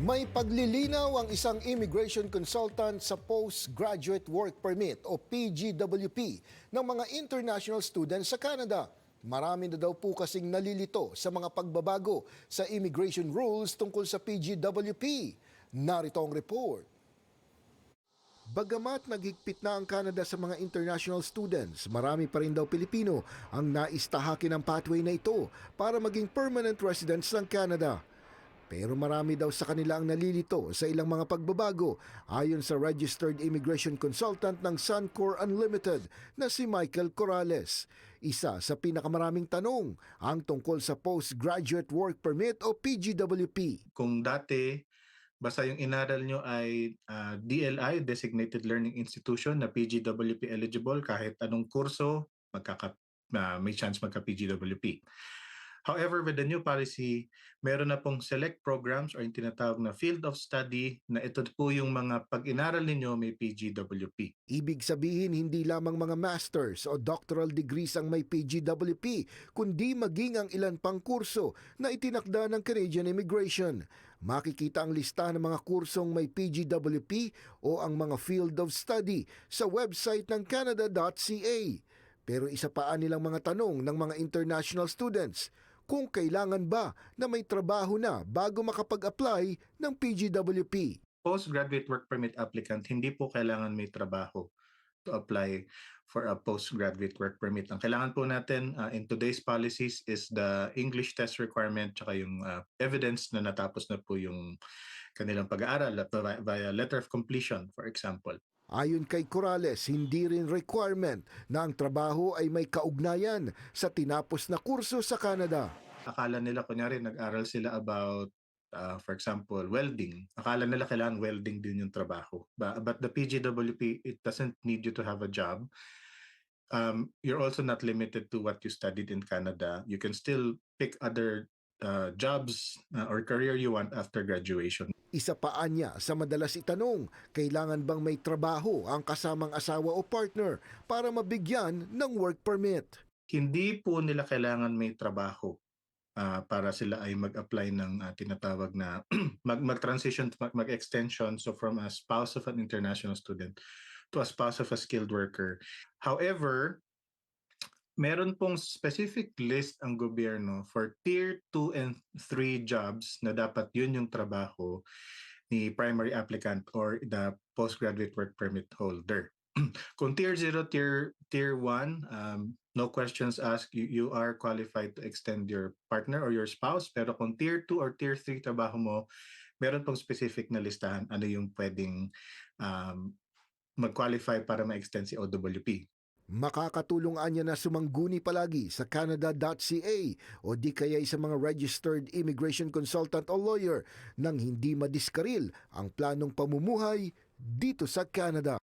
May paglilinaw ang isang immigration consultant sa Postgraduate Work Permit o PGWP ng mga international students sa Canada. Marami na daw po kasing nalilito sa mga pagbabago sa immigration rules tungkol sa PGWP. Narito ang report. Bagamat naghigpit na ang Canada sa mga international students, marami pa rin daw Pilipino ang naistahakin ng pathway na ito para maging permanent residents ng Canada. Pero marami daw sa kanila ang nalilito sa ilang mga pagbabago ayon sa registered immigration consultant ng Suncor Unlimited na si Michael Corrales. Isa sa pinakamaraming tanong ang tungkol sa Postgraduate Work Permit o PGWP. Kung dati, basta yung inaral nyo ay DLI, Designated Learning Institution, na PGWP eligible, kahit anong kurso, may chance magka-PGWP. However, with the new policy, meron na pong select programs or yung tinatawag na field of study na ito po yung mga pag-inaral ninyo may PGWP. Ibig sabihin hindi lamang mga masters o doctoral degrees ang may PGWP, kundi maging ang ilan pang kurso na itinakda ng Canadian Immigration. Makikita ang listahan ng mga kursong may PGWP o ang mga field of study sa website ng canada.ca. Pero isa pa nilang mga tanong ng mga international students, kung kailangan ba na may trabaho na bago makapag-apply ng PGWP. Postgraduate work permit applicant, hindi po kailangan may trabaho to apply for a postgraduate work permit. Ang kailangan po natin in today's policies is the English test requirement tsaka yung evidence na natapos na po yung kanilang pag-aaral via letter of completion, for example. Ayon kay Corrales, hindi rin requirement na ang trabaho ay may kaugnayan sa tinapos na kurso sa Canada. Akala nila, kunyari, nag-aral sila about, for example, welding. Akala nila kailangan welding din yung trabaho. But the PGWP, it doesn't need you to have a job. You're also not limited to what you studied in Canada. You can still pick other jobs or career you want after graduation. Isa pa niya sa madalas itanong, kailangan bang may trabaho ang kasamang asawa o partner para mabigyan ng work permit? Hindi po nila kailangan may trabaho para sila ay mag-apply ng tinatawag na mag-transition, mag-extension, so from a spouse of an international student to a spouse of a skilled worker. However, meron pong specific list ang gobyerno for Tier 2 and 3 jobs na dapat yun yung trabaho ni primary applicant or the postgraduate work permit holder. Kung Tier 0, Tier 1, no questions asked, you are qualified to extend your partner or your spouse. Pero kung Tier 2 or Tier 3 trabaho mo, meron pong specific na listahan ano yung pwedeng mag-qualify para ma-extend si OWP. Makakatulong anya na sumangguni palagi sa canada.ca o di kaya sa mga registered immigration consultant o lawyer nang hindi madiskaril ang planong pamumuhay dito sa Canada.